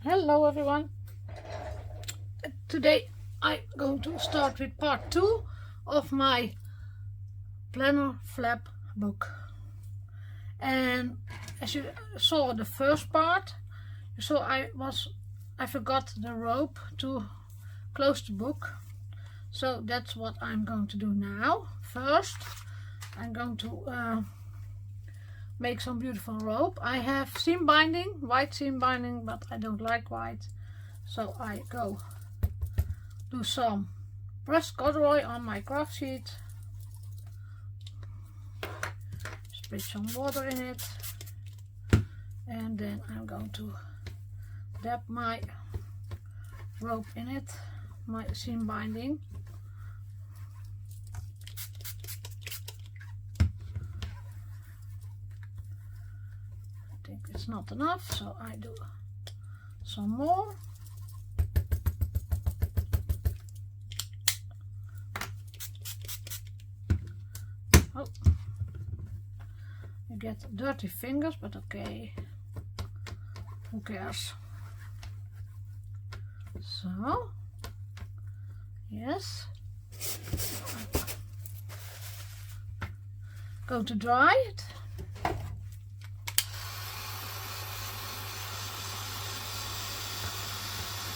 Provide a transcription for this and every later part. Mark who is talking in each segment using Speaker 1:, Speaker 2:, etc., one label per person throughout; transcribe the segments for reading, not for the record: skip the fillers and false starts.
Speaker 1: Hello everyone. Today I'm going to start with part 2 of my planner flap book. And as you saw the first part, you saw I forgot the rope to close the book. So that's what I'm going to do now. First I'm going to make some beautiful rope. I have seam binding, white seam binding, but I don't like white, so I go do some pressed corduroy on my craft sheet, spritz some water in it, and then I'm going to dab my rope in it, my seam binding. I think it's not enough, so I do some more. Oh, you get dirty fingers, but okay, who cares? So, yes, go to dry it.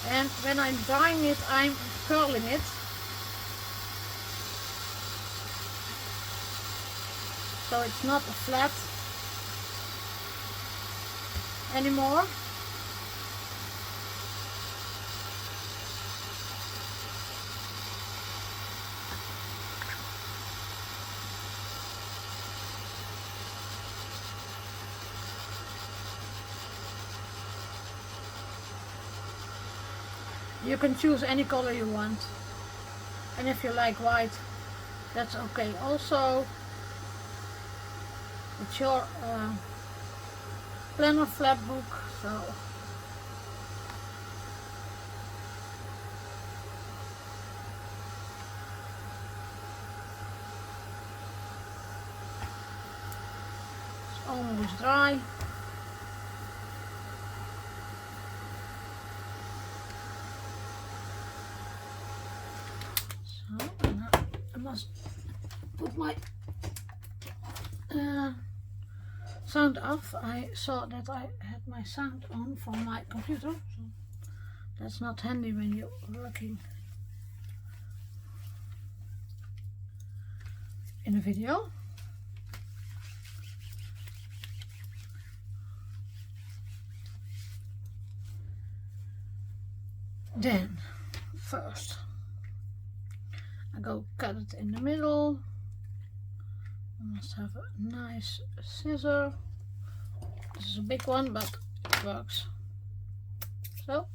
Speaker 1: And when I'm drying it, I'm curling it. So it's not a flat anymore. You can choose any color you want, and if you like white, that's okay also. It's your planner flap book, so it's almost dry. So now I must put my sound off. I saw that I had my sound on from my computer, so that's not handy when you're working in a video. Then first I go cut it in the middle. I must have a nice scissor. This is a big one, but it works. So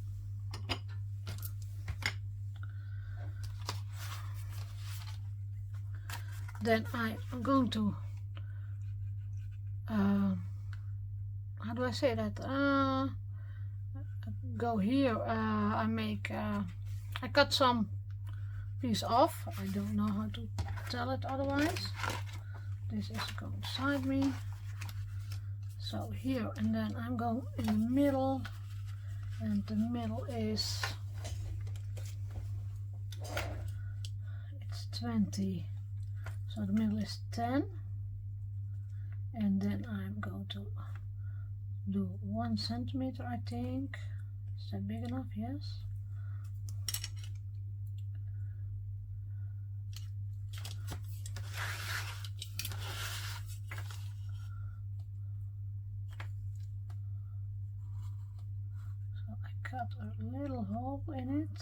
Speaker 1: then I'm going to how do I say that? Go here. I cut some piece off. I don't know how to tell it otherwise. This is going beside me. So here, and then I'm going in the middle, and the middle is, it's 20, so the middle is 10, and then I'm going to do 1 centimeter, I think. Is that big enough? Yes. Cut a little hole in it.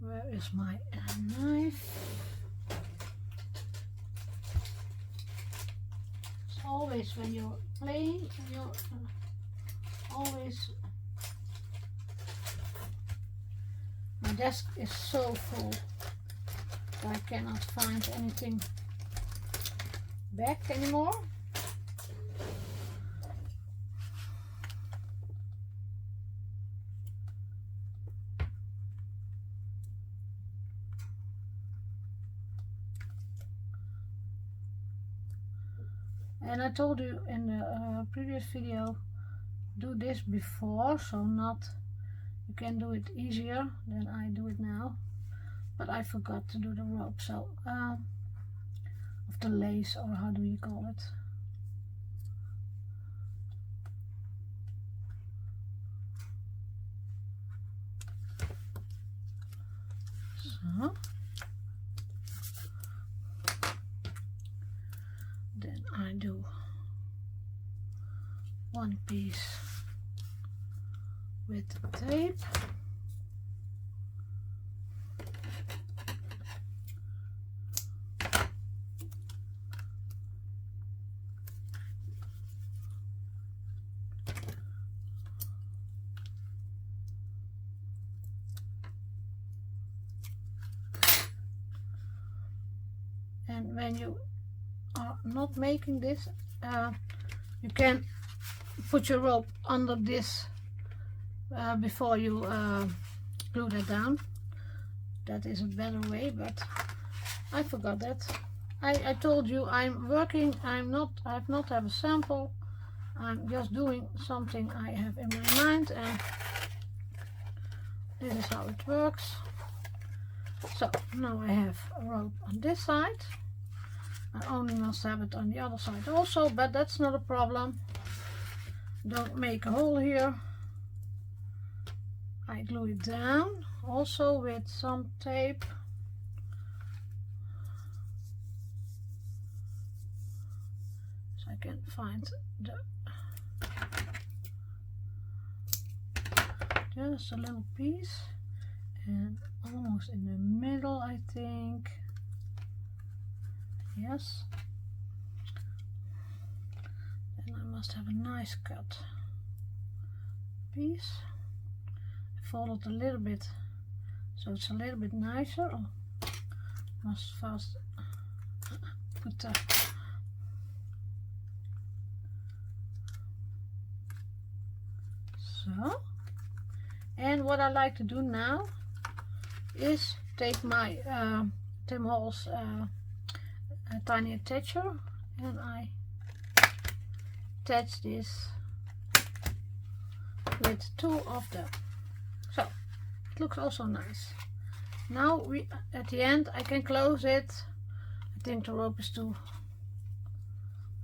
Speaker 1: Where is my knife? It's always when you're playing, you're always. My desk is so full that I cannot find anything back anymore. And I told you in the previous video, do this before, so not you can do it easier than I do it now, but I forgot to do the rope, so of the lace, or how do you call it? So then I do one piece with tape, and when you are not making this, you can put your rope under this before you glue that down. That is a better way, but I forgot that. I told you I'm working, I've not have a sample, I'm just doing something I have in my mind, and this is how it works. So now I have a rope on this side. I only must have it on the other side also, but that's not a problem. Don't make a hole here. I glue it down also with some tape. So I can find just a little piece, and almost in the middle, I think. Yes. Then I must have a nice cut piece. Fold it a little bit so it's a little bit nicer. Oh, must first put the so. And what I like to do now is take my Tim Holtz tiny attacher, and I attach this with two of them. So it looks also nice. Now at the end I can close it. I think the rope is too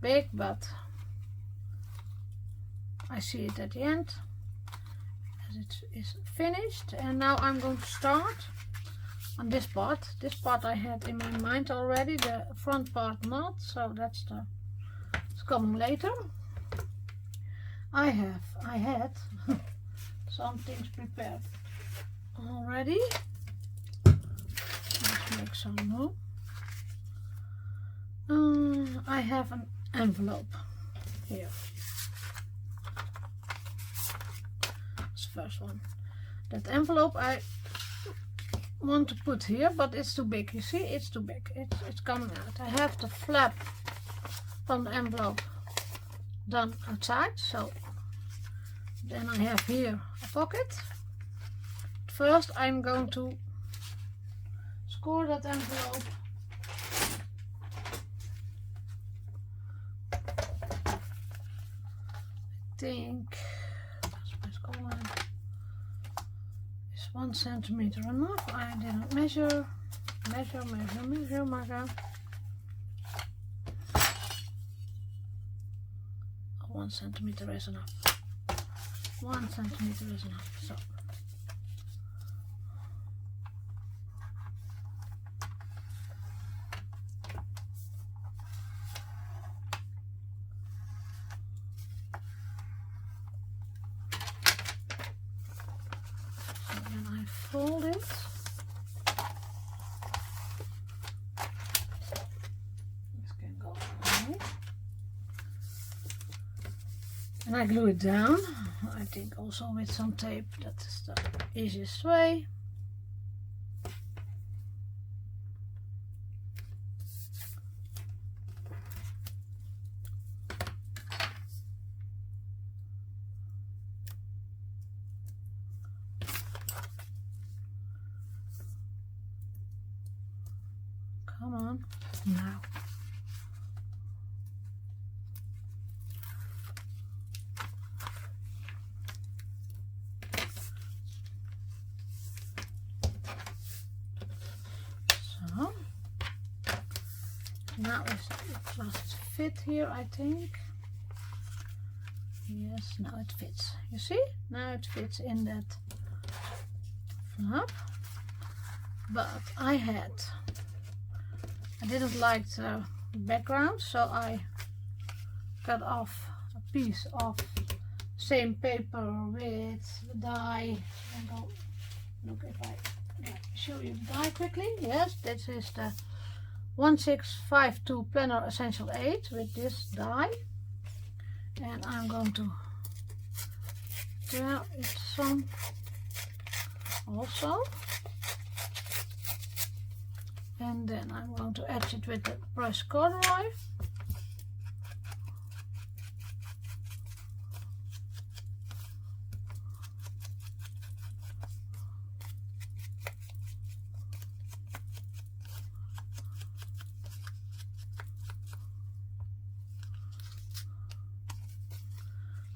Speaker 1: big, but I see it at the end as it is finished. And now I'm going to start on this part. This part I had in my mind already, the front part not, so it's coming later. I had some things prepared already. Let's make some more. I have an envelope here. That's the first one. That envelope I want to put here, but it's too big. You see, it's too big. It's coming out. I have the flap from the envelope done outside, so then I have here a pocket. First I'm going to score that envelope. I think that's my score line. Is 1 centimeter enough? I didn't measure, Marga. 1 centimeter is enough. 1 centimeter is enough. So then I fold it. This can go away. And I glue it down. I think also with some tape. That is the easiest way. Come on now. Now it just fit here, I think. Yes, now it fits. You see? Now it fits in that flap. But I didn't like the background, so I cut off a piece of same paper with the die. And I'll look if I can show you the die quickly. Yes, this is the 1652 Planner Essential 8 with this die. And I'm going to tear it some also. And then I'm going to etch it with the brush corduroy.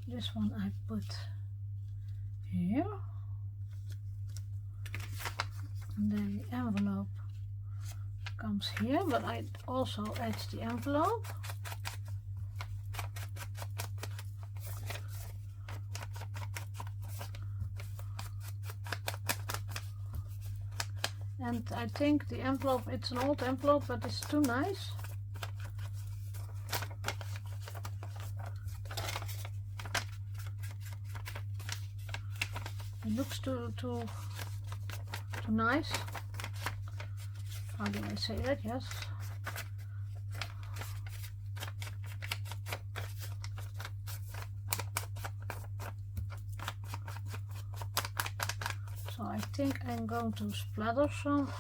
Speaker 1: This one I put here. And then the envelope comes here, but I also etch the envelope. And I think the envelope, it's an old envelope, but it's too nice. It looks too nice. How do I say that? Yes. So I think I'm going to splatter some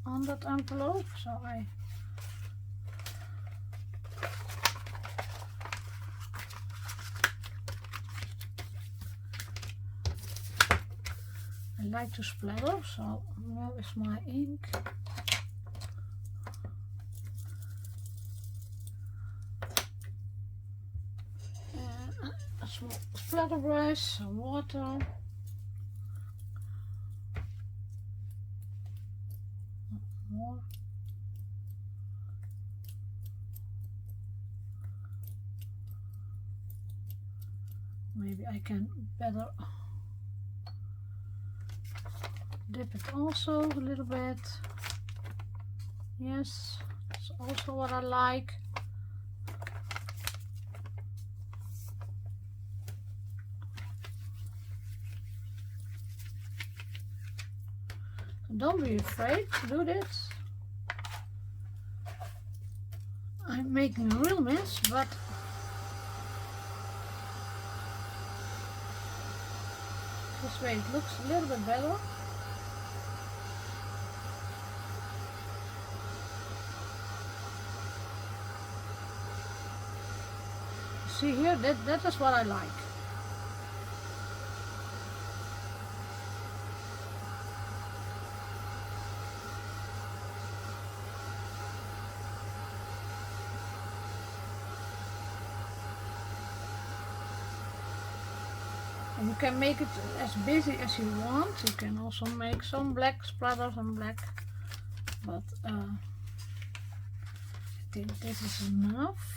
Speaker 1: on that envelope. So I like to splatter, so where is my ink? A small splatter brush, some water. More. Maybe I can better dip it also a little bit. Yes, that's also what I like. Don't be afraid to do this. I'm making a real mess, but this way it looks a little bit better. See here, that is what I like. And you can make it as busy as you want. You can also make some black splatters and black, but I think this is enough.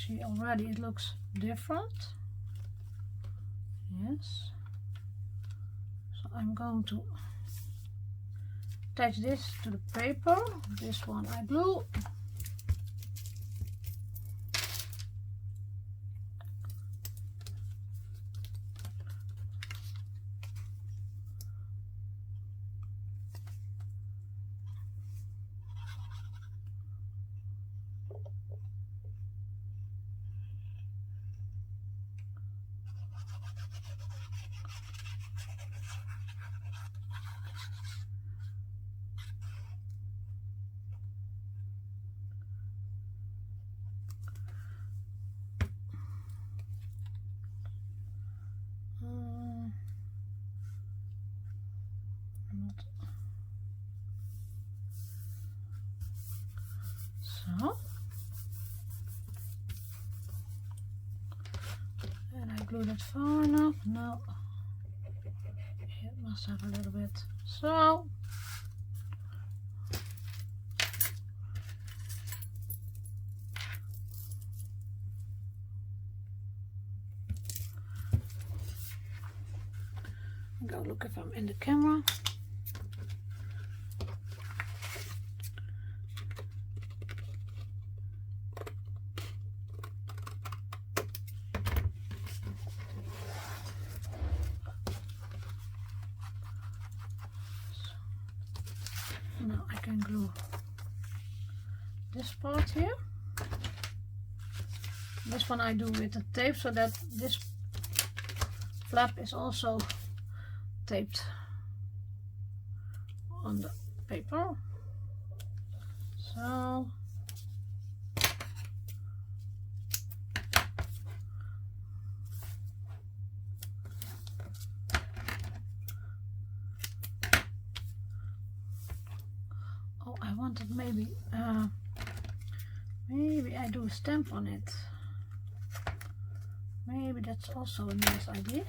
Speaker 1: See, already it looks different. Yes. So I'm going to attach this to the paper. This one I glue. So, and I glued it far enough. No, it must have a little bit. So, Go look if I'm in the camera. Now I can glue this part here. This one I do with the tape so that this flap is also taped on the paper. So I wanted maybe I do a stamp on it. Maybe that's also a nice idea.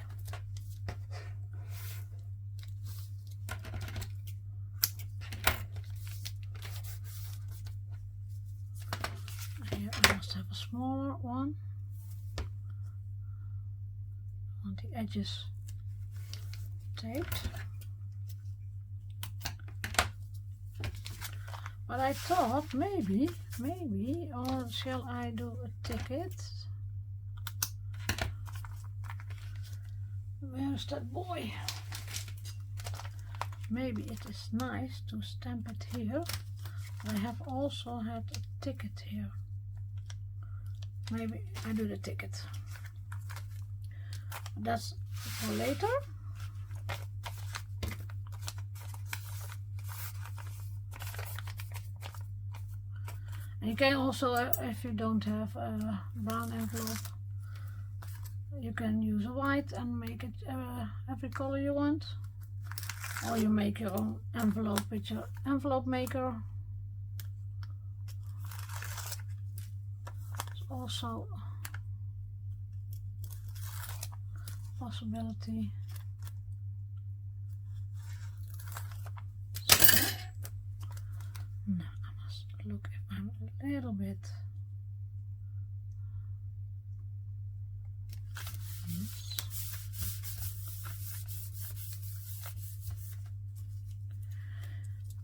Speaker 1: Here I must have a smaller one. I want the edges taped. But I thought maybe, or shall I do a ticket? Where's that boy? Maybe it is nice to stamp it here. I have also had a ticket here. Maybe I do the ticket. That's for later. And you can also, if you don't have a brown envelope, you can use a white and make it every color you want. Or you make your own envelope with your envelope maker. It's also a possibility. So, now I must look if I'm a little bit.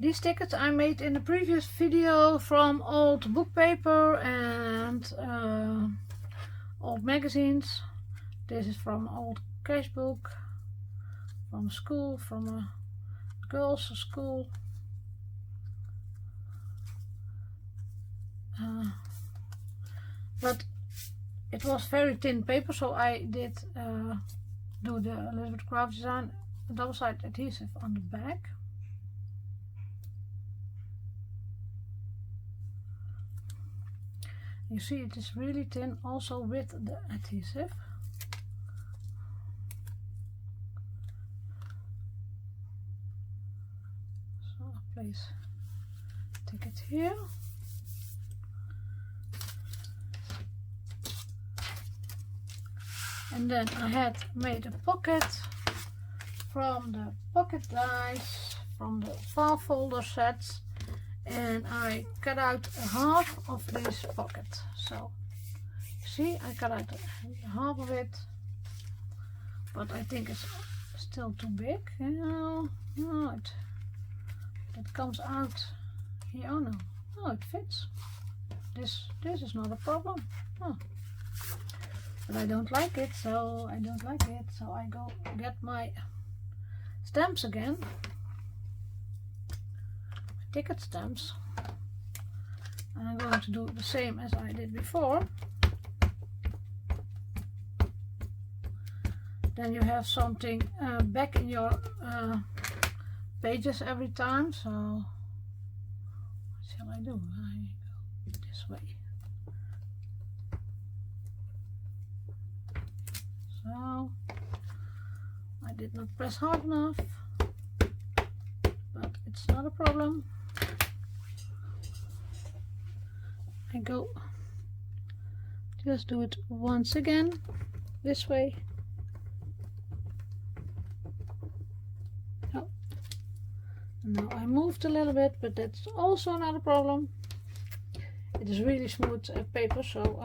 Speaker 1: These tickets I made in the previous video from old book paper and old magazines. This is from old cashbook, from school, from a girls' school. But it was very thin paper, so I did do the Elizabeth Craft design, double-sided adhesive on the back. You see it is really thin also with the adhesive. So I'll place ticket here. And then I had made a pocket from the pocket dies, from the file folder sets. And I cut out half of this pocket. So see, I cut out half of it, but I think it's still too big. No, it comes out here. Oh no, it fits. This is not a problem. Oh. But I don't like it, so I go get my stamps again. Ticket stamps, and I'm going to do the same as I did before. Then you have something back in your pages every time. So what shall I do? I go this way. So I did not press hard enough, but it's not a problem. I go just do it once again this way. Oh. Now I moved a little bit, but that's also not a problem. It is really smooth paper, so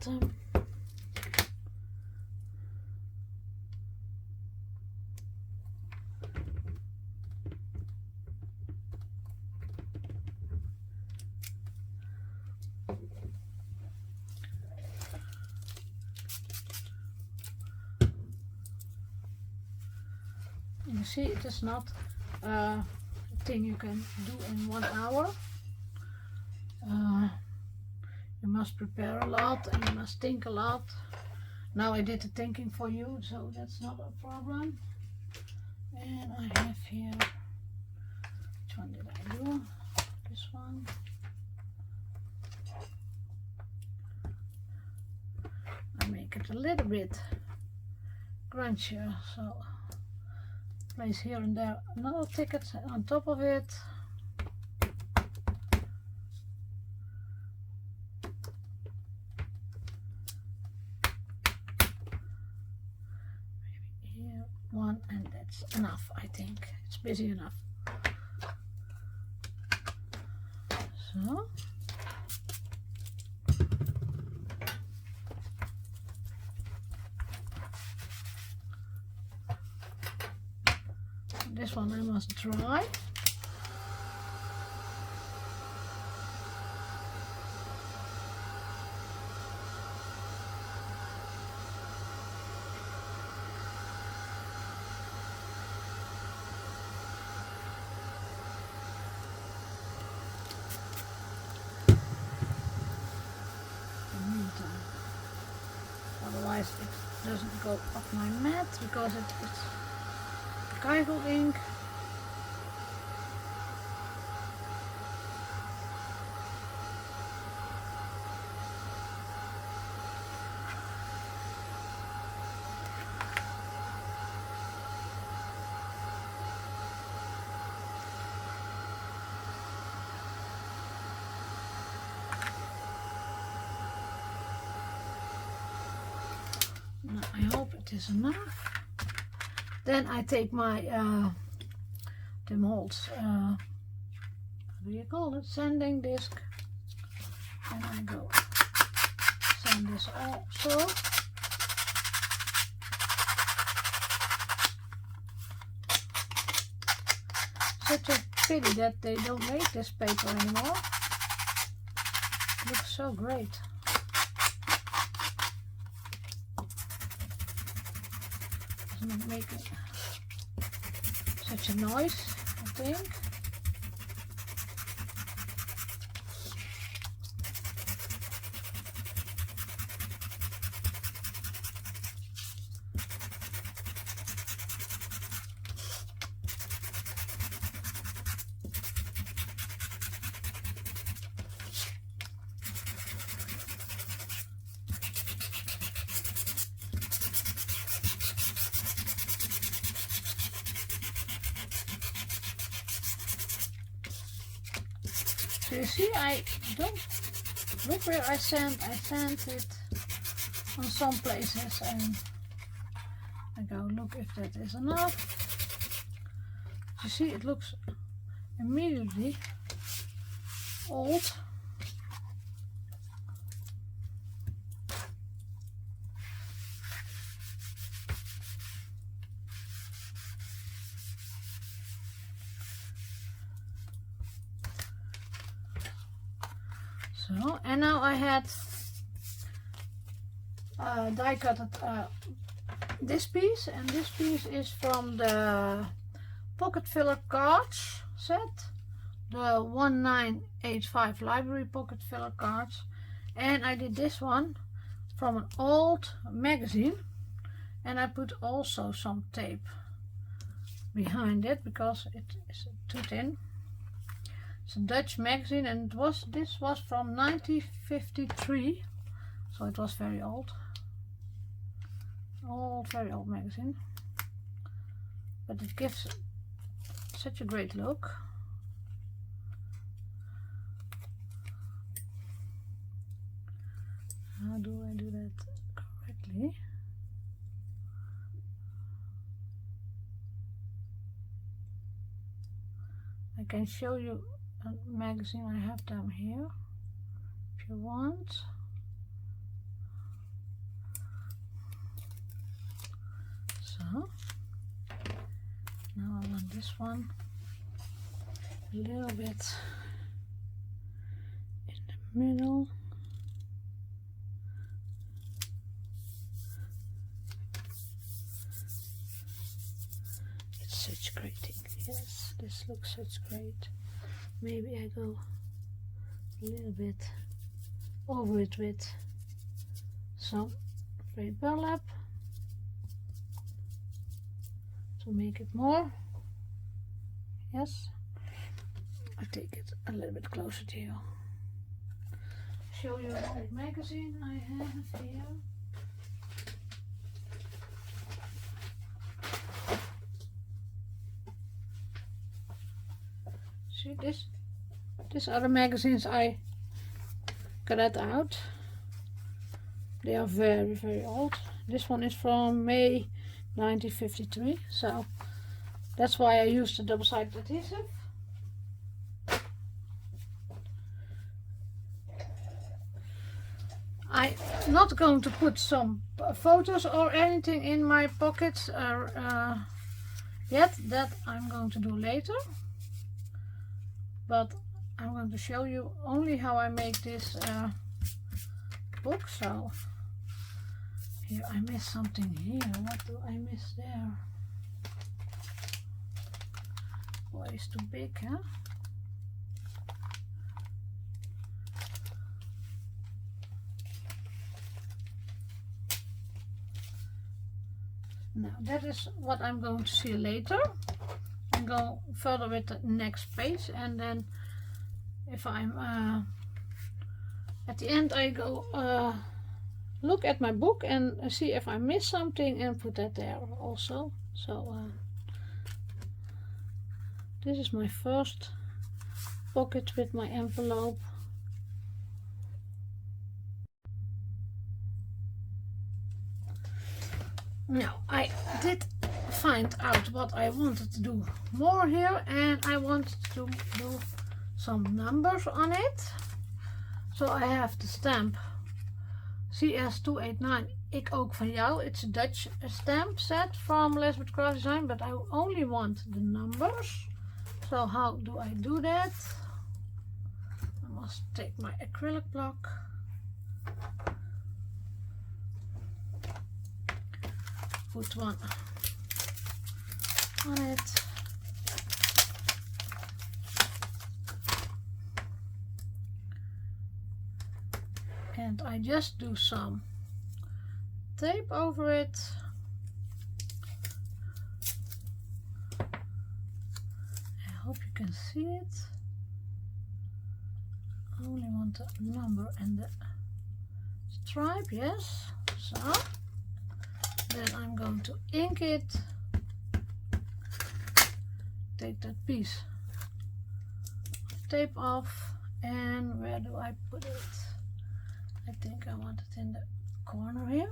Speaker 1: bottom. You see, it is not a thing you can do in 1 hour. You must prepare a lot and you must think a lot. Now I did the thinking for you, so that's not a problem. And I have here, which one did I do? This one. I make it a little bit crunchier, so place here and there another ticket on top of it. Maybe here one, and that's enough. I think it's busy enough. So this one I must dry. In the meantime, otherwise it doesn't go off my mat because it's Kaigo ink. Now I hope it is enough. Then I take my the molds, how do you call it, sanding disc, and I go sand this also. Such a pity that they don't make this paper anymore. It looks so great. Doesn't it make such a noise, I think. So you see, I don't look where I sand it on some places, and I go look if that is enough. You see, it looks immediately old. So, and now I had die cut this piece, and this piece is from the pocket filler cards set, the 1985 library pocket filler cards, and I did this one from an old magazine, and I put also some tape behind it because it is too thin. It's a Dutch magazine, and this was from 1953, so it was very old. Very old magazine, but it gives such a great look. How do I do that correctly? I can show you a magazine. I have them here if you want. this one a little bit in the middle. It's such great thing. Yes, this looks such great. Maybe I go a little bit over it with some straight burlap to make it more. Yes, I take it a little bit closer to you. Show you an old magazine I have here. See this? These are the magazines I cut out. They are very, very old. This one is from May 1953, so that's why I used the double-sided adhesive. I'm not going to put some photos or anything in my pockets yet. That I'm going to do later. But I'm going to show you only how I make this book. So here I missed something here. What do I miss there? Boy, it's too big, huh? Now that is what I'm going to see later. And go further with the next page, and then if I'm at the end I go look at my book and see if I miss something and put that there also. So this is my first pocket with my envelope. Now I did find out what I wanted to do more here, and I wanted to do some numbers on it. So I have the stamp CS289 Ik ook van jou. It's a Dutch stamp set from Lesbert Craft Design, but I only want the numbers. So how do I do that? I must take my acrylic block. Put one on it. And I just do some tape over it. I hope you can see it. I only want the number and the stripe, yes. So then I'm going to ink it. Take that piece of tape off, and where do I put it? I think I want it in the corner here.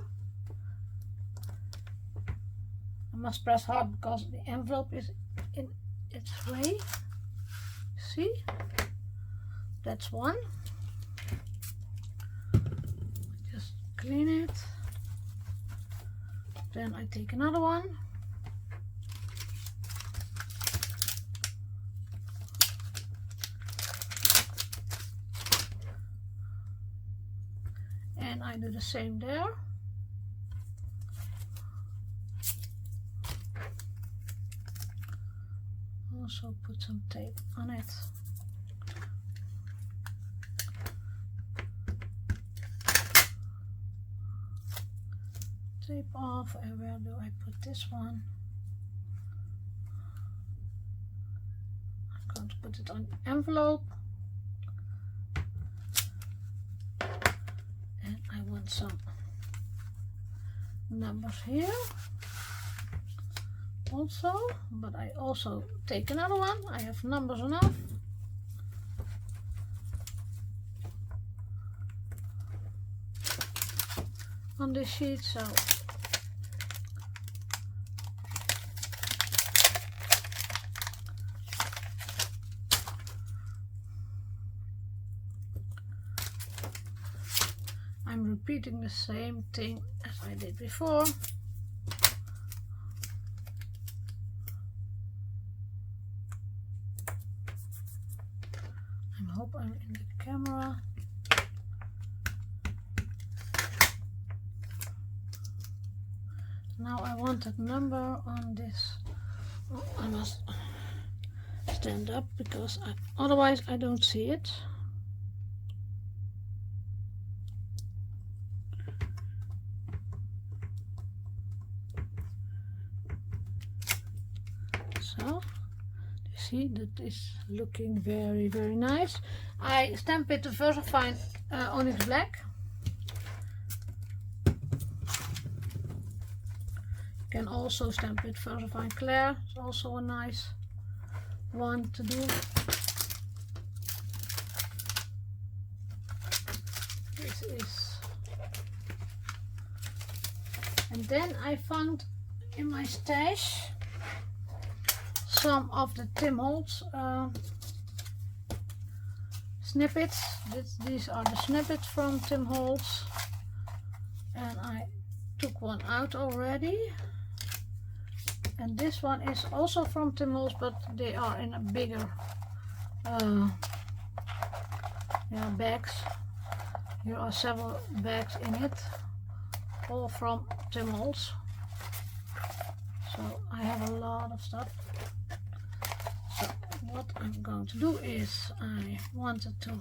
Speaker 1: I must press hard because the envelope is in its way. See? That's one. Just clean it. Then I take another one. And I do the same there. Also put some tape on it. Tape off, and where do I put this one? I'm going to put it on the envelope. And I want some numbers here also, but I also take another one. I have numbers enough. On this sheet, so I'm repeating the same thing as I did before. hope I'm in the camera. Now I want that number on this. Oh, I must stand up because otherwise I don't see it. So you see that is looking very, very nice. I stamp it the VersaFine Onyx Black. You can also stamp it VersaFine Clair. It's also a nice one to do. This is, and then I found in my stash some of the Tim Holtz snippets. These are the snippets from Tim Holtz, and I took one out already. And this one is also from Tim Holtz, but they are in a bigger bags. Here are several bags in it, all from Tim Holtz. So I have a lot of stuff. So what I'm going to do is, I wanted to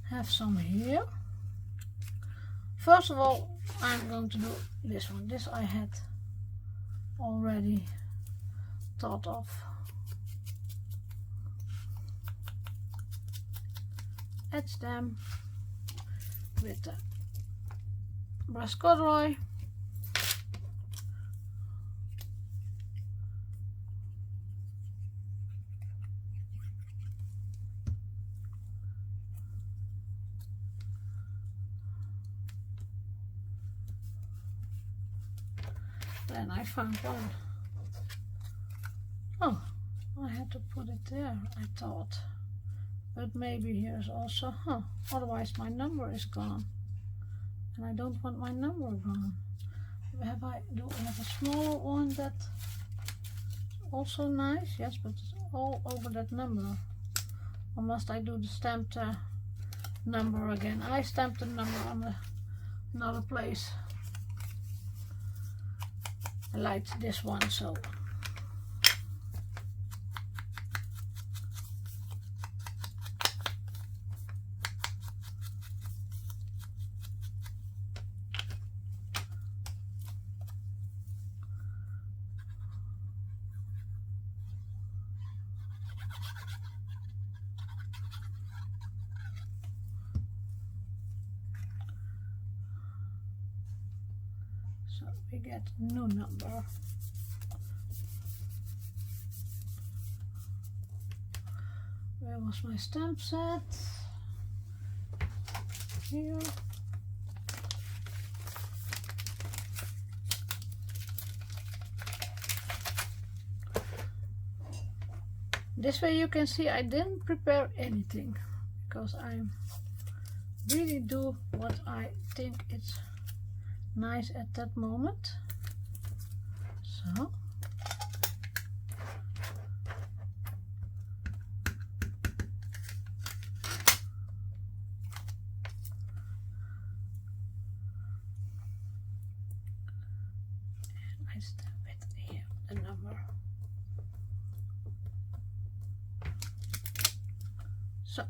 Speaker 1: have some here. First of all, I'm going to do this one. This I had already thought of. Etch them with the brush corduroy. Then I found one. Oh, I had to put it there, I thought. But maybe here's also, otherwise my number is gone. And I don't want my number gone. Do I have a smaller one that's also nice? Yes, but it's all over that number. Or must I do the stamped number again? I stamped the number on another place. I liked this one, so we get new number. Where was my stamp set? Here. This way you can see I didn't prepare anything, because I really do what I think it's nice at that moment. So I stamp it here, the number. So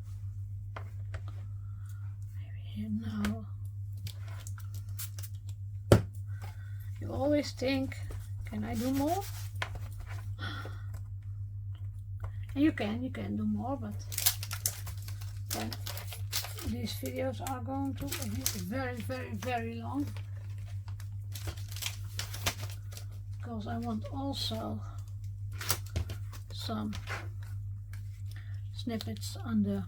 Speaker 1: maybe here now. You always think, can I do more? And you can do more, but then these videos are going to be very, very, very long. Because I want also some snippets on the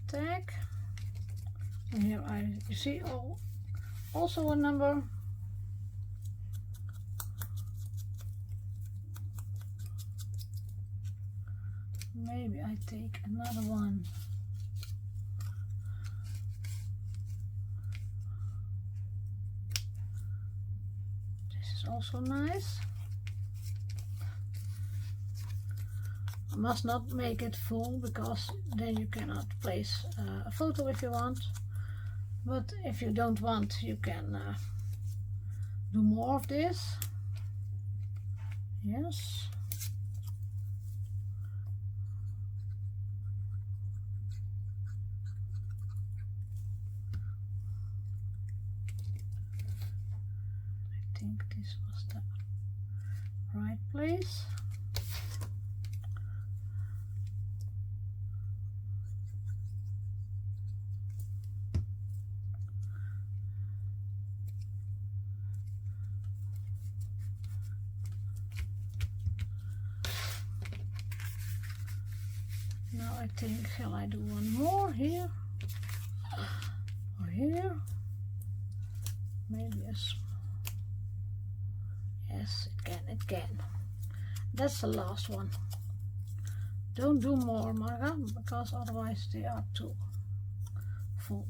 Speaker 1: tag. And here you see also a number. Maybe I take another one. This is also nice. must not make it full, because then you cannot place a photo if you want. But if you don't want, you can do more of this. Yes. I think this was the right place. Now I think, shall I do one more here or here? Maybe a small. Yes, it can. That's the last one. Don't do more, Marga, because otherwise they are too full.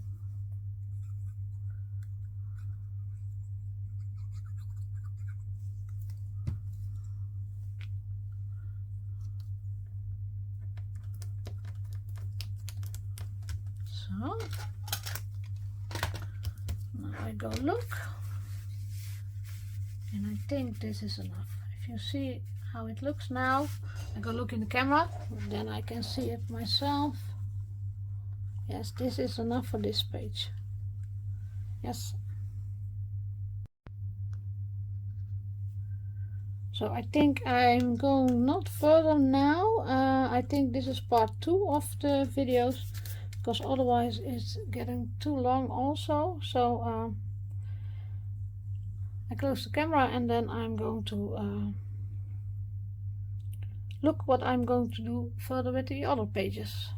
Speaker 1: So now I go look, and I think this is enough. If you see how it looks now, I go look in the camera, then I can see it myself. Yes, this is enough for this page. Yes. So I think I'm going not further now. I think this is part 2 of the videos, because otherwise it's getting too long also. So I close the camera, and then I'm going to look what I'm going to do further with the other pages.